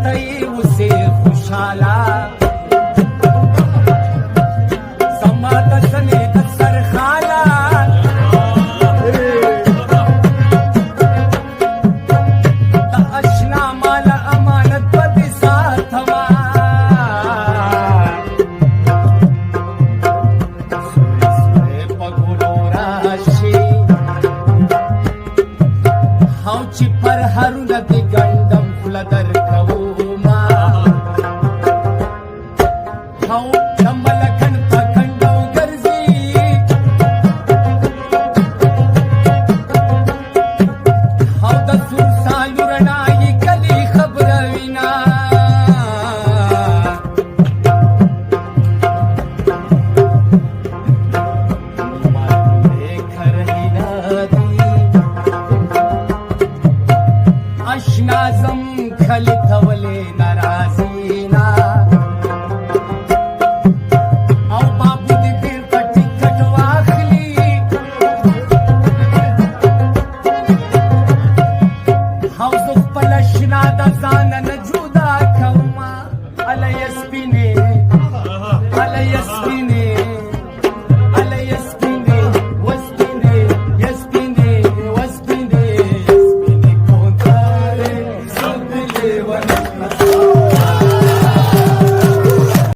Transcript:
तई उसे खुशाला समातसने कसर खाला ता अशना माला अमानत पति साथवा सुरे पगुलो राशी हाउची पर हरुनति गंडम फुलदर कवुमा हाउ नमल खंड खंडो गर्जी हाउ दसुर सायुरनाई कली खबरविना अशनाजम खली थवले